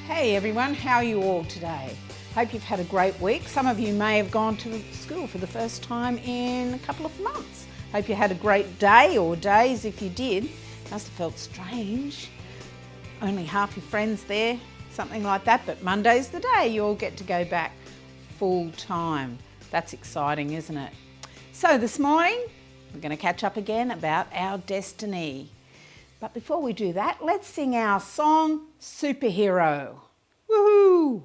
Hey everyone, how are you all today? Hope you've had a great week. Some of you may have gone to school for the first time in a couple of months. Hope you had a great day or days if you did. Must have felt strange. Only half your friends there, something like that, but Monday's the day you all get to go back full time. That's exciting, isn't it? So this morning, we're going to catch up again about our destiny. But before we do that, let's sing our song, Superhero. Woohoo!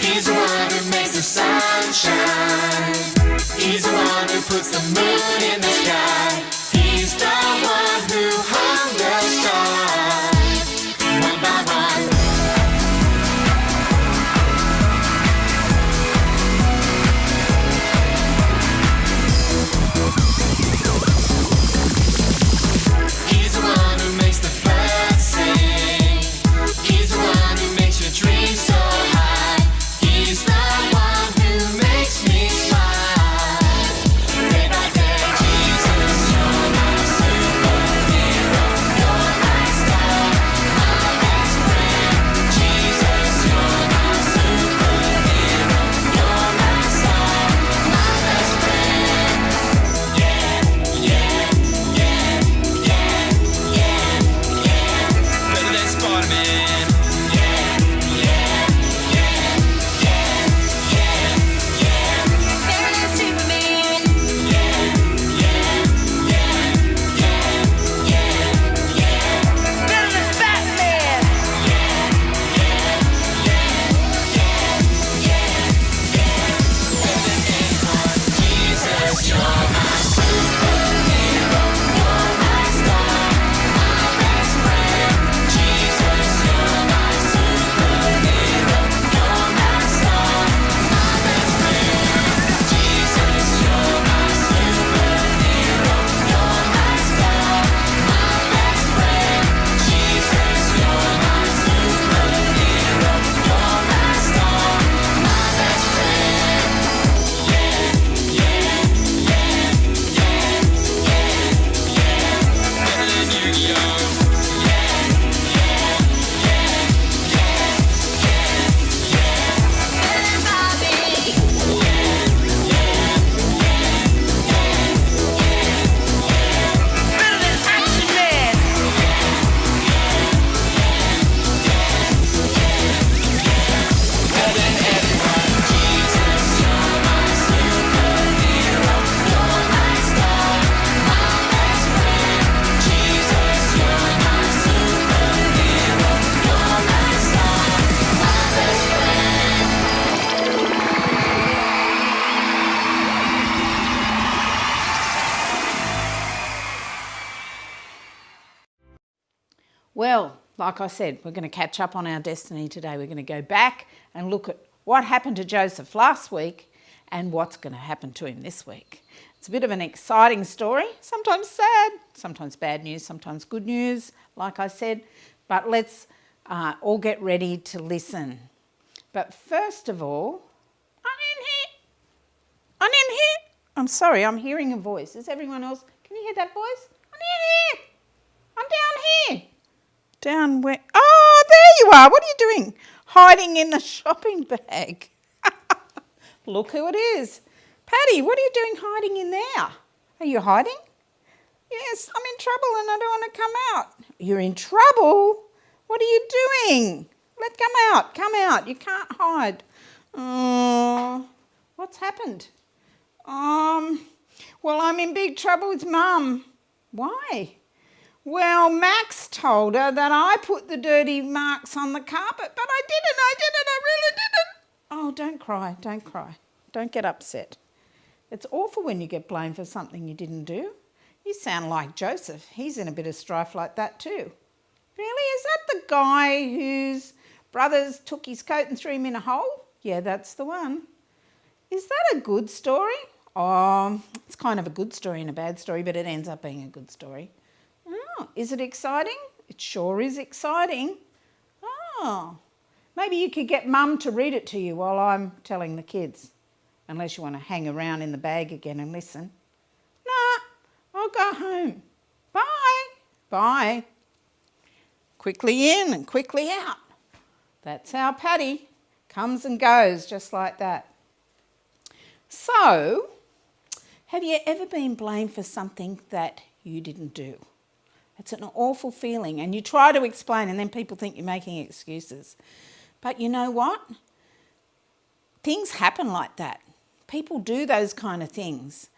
He's the one who makes the sun shine. He's the one who puts the moon in the sky. He's the one who hung the stars one by one. He's the one who makes the birds sing. He's the one who makes your dreams so high. He's the one who makes me smile. Day by day, Jesus, you're my superhero. You're my star, my best friend. Jesus, you're my superhero. You're my star, my best friend. Yeah, yeah, yeah, yeah, yeah, yeah. Better than Spider-Man. Yeah, yeah, yeah, yeah, yeah, yeah. Better than Superman. Yeah, yeah, yeah, yeah, yeah, yeah. Better than Batman. Yeah, yeah, yeah, yeah, yeah, yeah. Better than anyone. Jesus, you're my superhero. You're my star, my best friend. Jesus, you're my superhero. You're my star, my best friend. Jesus, you're my superhero. You're my star, my best friend. Jesus, you're my superhero. You're my star, my best friend. Yeah, yeah, yeah, yeah, yeah, yeah. Better than NeW. Yeah, yeah, yeah, yeah, yeah, yeah. Better than Bobby. Yeah, yeah, yeah, yeah, yeah, yeah. Better than Action Man. Yeah, yeah, yeah, yeah, yeah, yeah. Better than everyone. Jesus, you're my superhero. You're my star, my best friend. Jesus, you're my superhero. You're my star, my best friend. Well, like I said, we're going to catch up on our destiny today. We're going to go back and look at what happened to Joseph last week and what's going to happen to him this week. It's a bit of an exciting story, sometimes sad, sometimes bad news, sometimes good news, like I said. But let's all get ready to listen. But first of all, I'm in here. I'm sorry, I'm hearing a voice. Is everyone else? Can you hear that voice? I'm in here. I'm down here. Down where? Oh, there you are. What are you doing? Hiding in the shopping bag. Look who it is. Patty, what are you doing hiding in there? Are you hiding? Yes, I'm in trouble and I don't want to come out. You're in trouble? What are you doing? Let's come out. Come out. You can't hide. Oh, what's happened? Well, I'm in big trouble with Mum. Why? Well, Max told her that I put the dirty marks on the carpet, but I really didn't. Oh, don't cry, don't cry. Don't get upset. It's awful when you get blamed for something you didn't do. You sound like Joseph. He's in a bit of strife like that too. Really? Is that the guy whose brothers took his coat and threw him in a hole? Yeah, that's the one. Is that a good story? It's kind of a good story and a bad story, but it ends up being a good story. Oh, is it exciting? It sure is exciting. Oh, maybe you could get Mum to read it to you while I'm telling the kids, unless you want to hang around in the bag again and listen. Nah, I'll go home. Bye. Bye. Quickly in and quickly out. That's how Paddy comes and goes just like that. So, have you ever been blamed for something that you didn't do? It's an awful feeling, and you try to explain and then people think you're making excuses. But you know what? Things happen like that. People do those kind of things.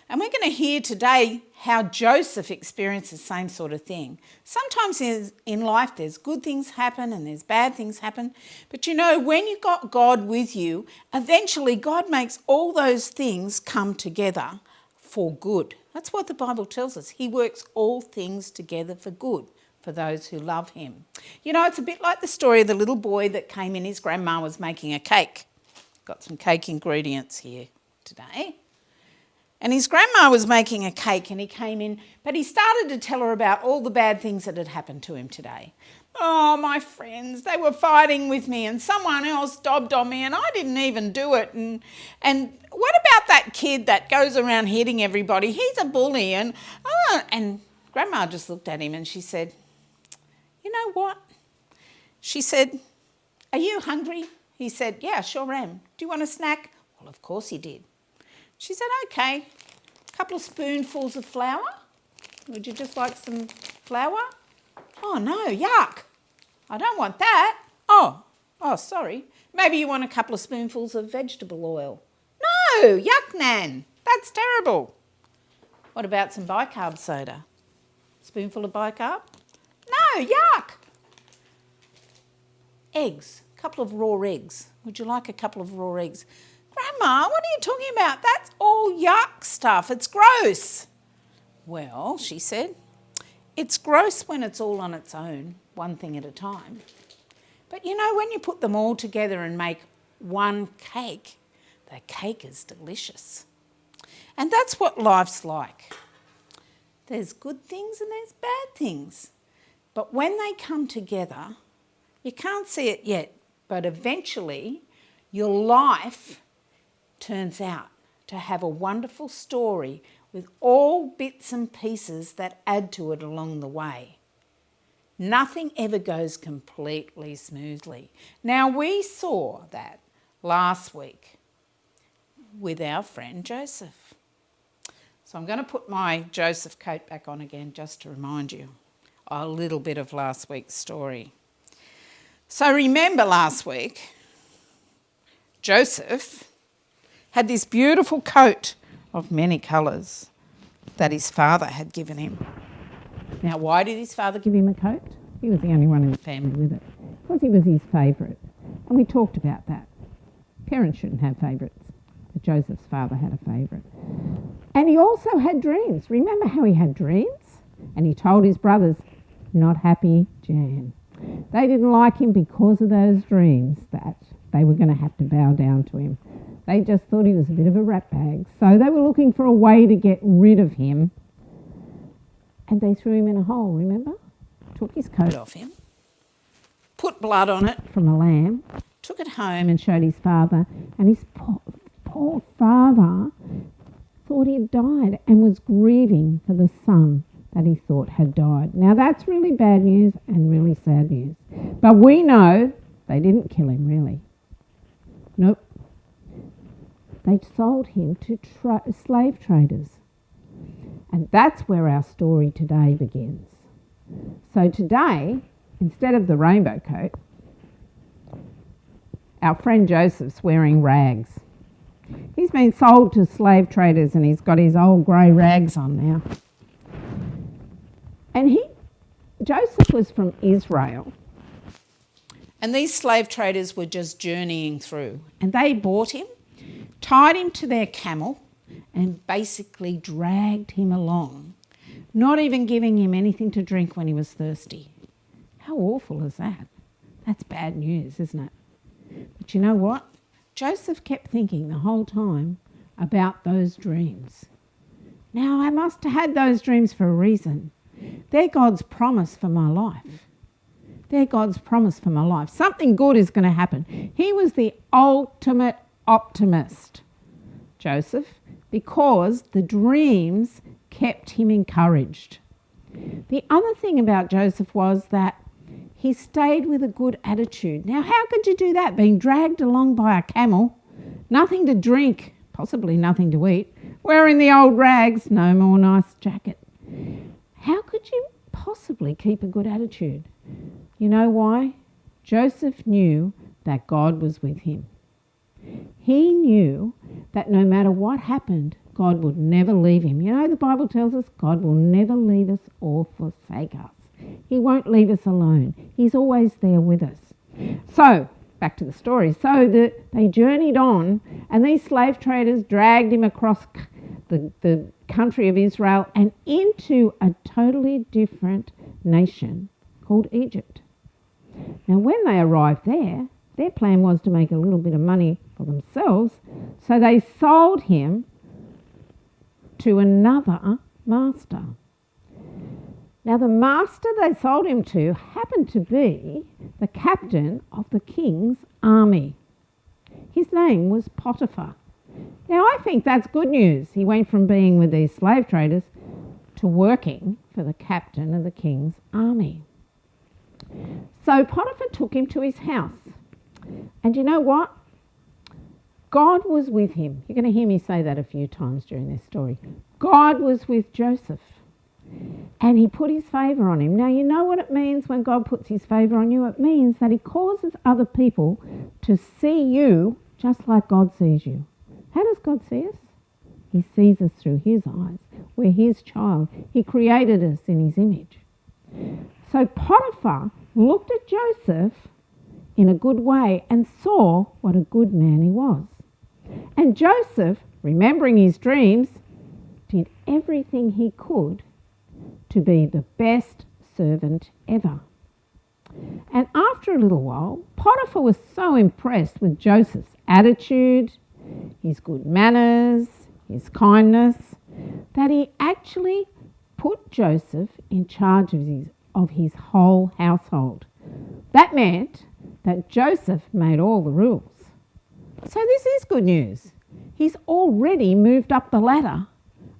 And we're going to hear today how Joseph experienced the same sort of thing. Sometimes in life there's good things happen and there's bad things happen. But you know, when you've got God with you, eventually God makes all those things come together for good. That's what the Bible tells us. He works all things together for good for those who love him. You know, it's a bit like the story of the little boy that came in. His grandma was making a cake. Got some cake ingredients here today. And his grandma was making a cake and he came in, but he started to tell her about all the bad things that had happened to him today. Oh, my friends, they were fighting with me and someone else dobbed on me and I didn't even do it. And what about that kid that goes around hitting everybody? He's a bully. And Grandma just looked at him and she said, you know what? She said, are you hungry? He said, yeah, sure am. Do you want a snack? Well, of course he did. She said, okay, a couple of spoonfuls of flour. Would you just like some flour? Oh, no, yuck. I don't want that. Oh, sorry. Maybe you want a couple of spoonfuls of vegetable oil. No, yuck, Nan. That's terrible. What about some bicarb soda? Spoonful of bicarb? No, yuck. Eggs, a couple of raw eggs. Would you like a couple of raw eggs? Grandma, what are you talking about? That's all yuck stuff. It's gross. Well, she said, it's gross when it's all on its own, one thing at a time. But you know, when you put them all together and make one cake, the cake is delicious. And that's what life's like. There's good things and there's bad things. But when they come together, you can't see it yet, but eventually your life turns out to have a wonderful story with all bits and pieces that add to it along the way. Nothing ever goes completely smoothly. Now, we saw that last week with our friend Joseph. So I'm going to put my Joseph coat back on again just to remind you a little bit of last week's story. So remember last week, Joseph had this beautiful coat of many colours that his father had given him. Now, why did his father give him a coat? He was the only one in the family with it. Because he was his favourite. And we talked about that. Parents shouldn't have favourites. But Joseph's father had a favourite. And he also had dreams. Remember how he had dreams? And he told his brothers, not happy, Jan. They didn't like him because of those dreams that they were going to have to bow down to him. They just thought he was a bit of a ratbag. So they were looking for a way to get rid of him. And they threw him in a hole, remember? Took his coat off him, put blood on it from a lamb, took it home and showed his father. And his poor father thought he had died and was grieving for the son that he thought had died. Now that's really bad news and really sad news. But we know they didn't kill him, really. Nope. They sold him to slave traders. And that's where our story today begins. So today, instead of the rainbow coat, our friend Joseph's wearing rags. He's been sold to slave traders and he's got his old grey rags on now. And Joseph was from Israel. And these slave traders were just journeying through. And they bought him, tied him to their camel, and basically dragged him along, not even giving him anything to drink when he was thirsty. How awful is that? That's bad news, isn't it? But you know what? Joseph kept thinking the whole time, about those dreams. Now, I must have had those dreams for a reason. They're God's promise for my life. They're God's promise for my life. Something good is going to happen. He was the ultimate optimist, Joseph, because the dreams kept him encouraged. The other thing about Joseph was that he stayed with a good attitude. Now, how could you do that? Being dragged along by a camel, nothing to drink, possibly nothing to eat, wearing the old rags, no more nice jacket. How could you possibly keep a good attitude? You know why? Joseph knew that God was with him. He knew that no matter what happened, God would never leave him. You know, the Bible tells us God will never leave us or forsake us. He won't leave us alone. He's always there with us. So, back to the story. So they journeyed on, and these slave traders dragged him across the country of Israel and into a totally different nation called Egypt. Now, when they arrived there, their plan was to make a little bit of money for themselves, so they sold him to another master. Now, the master they sold him to happened to be the captain of the king's army. His name was Potiphar. Now, I think that's good news. He went from being with these slave traders to working for the captain of the king's army. So Potiphar took him to his house. And you know what? God was with him. You're going to hear me say that a few times during this story. God was with Joseph. And he put his favour on him. Now, you know what it means when God puts his favour on you? It means that he causes other people to see you just like God sees you. How does God see us? He sees us through his eyes. We're his child. He created us in his image. So Potiphar looked at Joseph in a good way and saw what a good man he was. And Joseph, remembering his dreams, did everything he could to be the best servant ever. And after a little while, Potiphar was so impressed with Joseph's attitude, his good manners, his kindness, that he actually put Joseph in charge of his whole household. That meant that Joseph made all the rules. So this is good news. He's already moved up the ladder,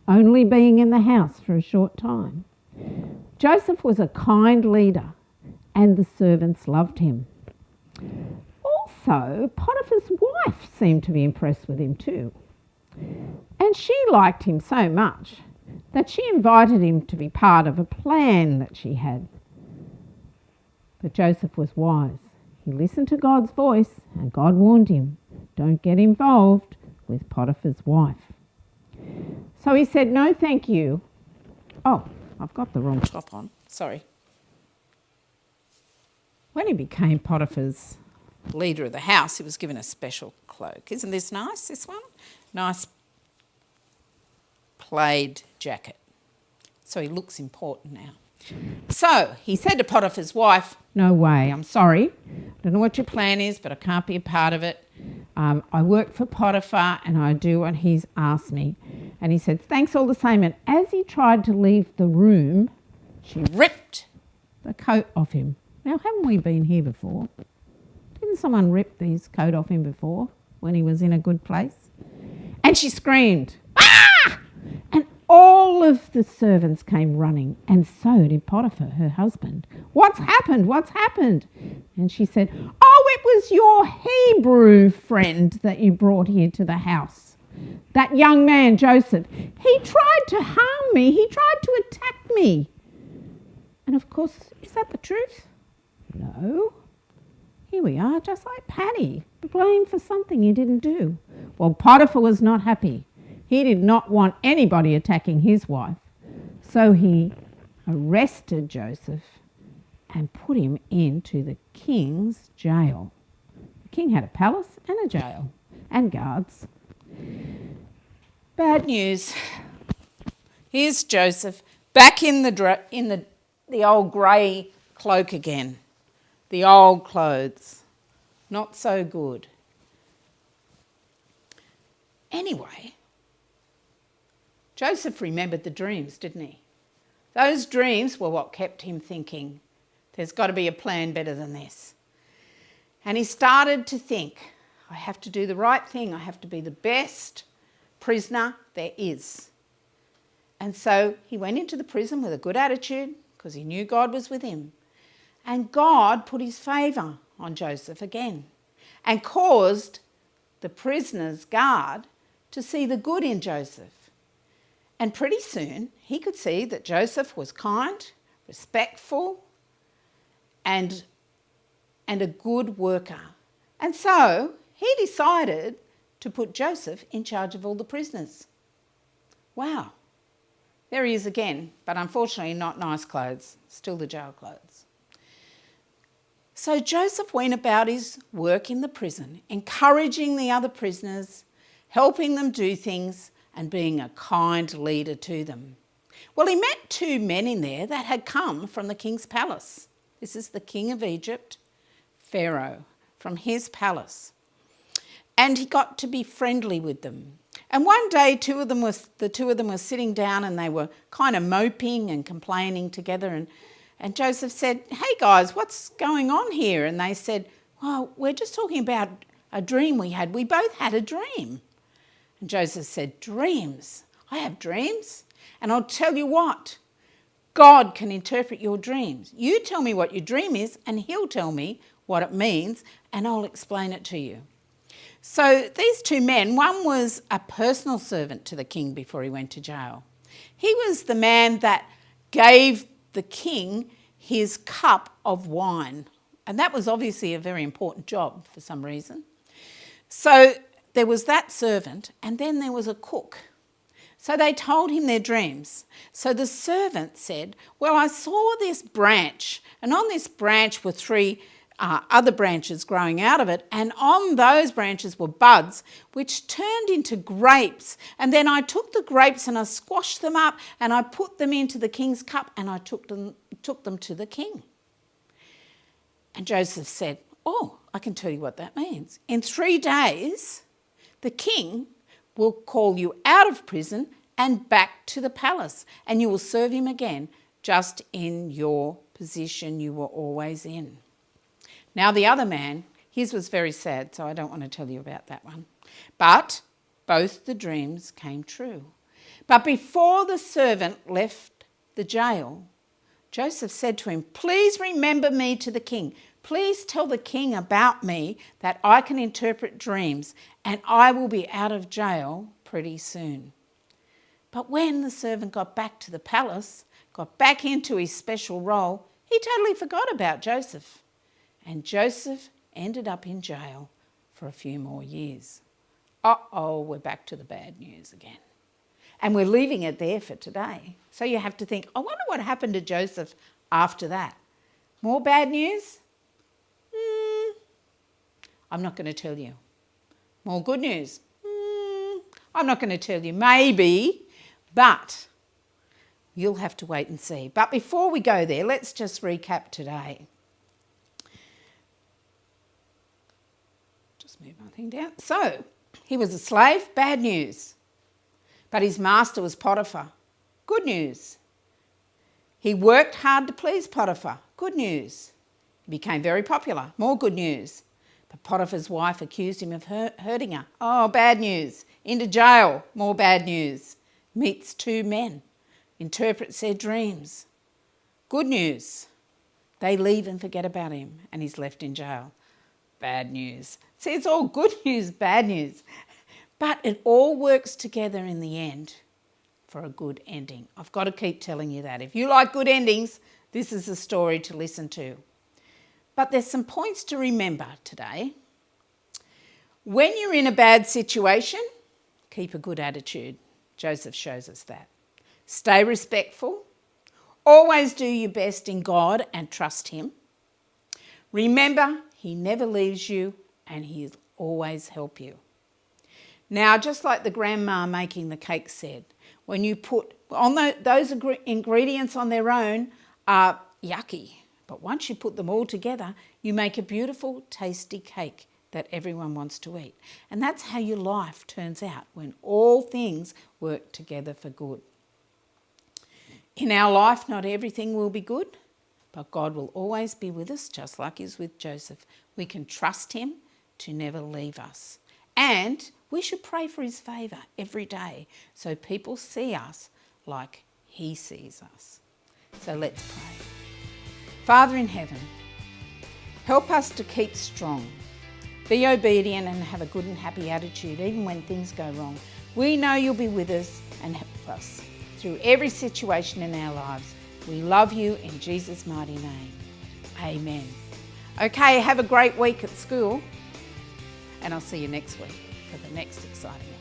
only being in the house for a short time. Joseph was a kind leader, and the servants loved him. Also, Potiphar's wife seemed to be impressed with him too. And she liked him so much that she invited him to be part of a plan that she had. But Joseph was wise. He listened to God's voice, and God warned him, don't get involved with Potiphar's wife. So he said, no, thank you. Oh, I've got the wrong top on. Sorry. When he became Potiphar's leader of the house, he was given a special cloak. Isn't this nice, this one? Nice plaid jacket. So he looks important now. So he said to Potiphar's wife, no way, I'm sorry. I don't know what your plan is, but I can't be a part of it. I work for Potiphar and I do what he's asked me. And he said, thanks all the same. And as he tried to leave the room, she ripped the coat off him. Now, haven't we been here before? Didn't someone rip his coat off him before when he was in a good place? And she screamed, ah! And all of the servants came running, and so did Potiphar, her husband. What's happened? What's happened? And she said, oh, it was your Hebrew friend that you brought here to the house. That young man, Joseph. He tried to harm me. He tried to attack me. And of course, is that the truth? No. Here we are, just like Paddy, blamed for something he didn't do. Well, Potiphar was not happy. He did not want anybody attacking his wife. So he arrested Joseph and put him into the king's jail. The king had a palace and a jail and guards. Bad news. Here's Joseph back in the old grey cloak again. The old clothes. Not so good. Anyway, Joseph remembered the dreams, didn't he? Those dreams were what kept him thinking, there's got to be a plan better than this. And he started to think, I have to do the right thing. I have to be the best prisoner there is. And so he went into the prison with a good attitude because he knew God was with him. And God put his favour on Joseph again and caused the prisoner's guard to see the good in Joseph. And pretty soon he could see that Joseph was kind, respectful, and a good worker. And so he decided to put Joseph in charge of all the prisoners. Wow. There he is again, but unfortunately not nice clothes, still the jail clothes. So Joseph went about his work in the prison, encouraging the other prisoners, helping them do things and being a kind leader to them. Well, he met two men in there that had come from the king's palace. This is the king of Egypt, Pharaoh, from his palace. And he got to be friendly with them. And one day the two of them were sitting down and they were kind of moping and complaining together. And Joseph said, hey guys, what's going on here? And they said, well, we're just talking about a dream we had. We both had a dream. And Joseph said, dreams? I have dreams? And I'll tell you what, God can interpret your dreams. You tell me what your dream is and he'll tell me what it means and I'll explain it to you. So these two men, one was a personal servant to the king before he went to jail. He was the man that gave the king his cup of wine. And that was obviously a very important job for some reason. So there was that servant and then there was a cook. So they told him their dreams. So the servant said, well, I saw this branch and on this branch were three other branches growing out of it, and on those branches were buds which turned into grapes, and then I took the grapes and I squashed them up and I put them into the king's cup and I took them to the king. And Joseph said, oh, I can tell you what that means. In 3 days the king will call you out of prison and back to the palace, and you will serve him again just in your position you were always in. Now the other man, his was very sad, so I don't want to tell you about that one. But both the dreams came true. But before the servant left the jail, Joseph said to him, please remember me to the king. Please tell the king about me that I can interpret dreams and I will be out of jail pretty soon. But when the servant got back to the palace, got back into his special role, he totally forgot about Joseph. And Joseph ended up in jail for a few more years. Uh-oh, we're back to the bad news again. And we're leaving it there for today. So you have to think, I wonder what happened to Joseph after that. More bad news? I'm not going to tell you. More good news? I'm not going to tell you. Maybe, but you'll have to wait and see. But before we go there, let's just recap today. Move my thing down. So, he was a slave, bad news. But his master was Potiphar, good news. He worked hard to please Potiphar, good news. He became very popular, more good news. But Potiphar's wife accused him of hurting her. Oh, bad news. Into jail, more bad news. Meets two men, interprets their dreams. Good news. They leave and forget about him and he's left in jail. Bad news. See, it's all good news, bad news. But it all works together in the end for a good ending. I've got to keep telling you that. If you like good endings, this is a story to listen to. But there's some points to remember today. When you're in a bad situation, keep a good attitude. Joseph shows us that. Stay respectful. Always do your best in God and trust him. Remember, he never leaves you and he'll always help you. Now, just like the grandma making the cake said, when you put on those ingredients on their own are yucky. But once you put them all together, you make a beautiful, tasty cake. that everyone wants to eat. And that's how your life turns out, when all things work together for good. In our life, not everything will be good, but God will always be with us, just like He was with Joseph. We can trust Him to never leave us. And we should pray for His favour every day so people see us like He sees us. So let's pray. Father in heaven, help us to keep strong, be obedient and have a good and happy attitude even when things go wrong. We know You'll be with us and help us through every situation in our lives. We love You in Jesus' mighty name. Amen. Okay, have a great week at school, and I'll see you next week for the next exciting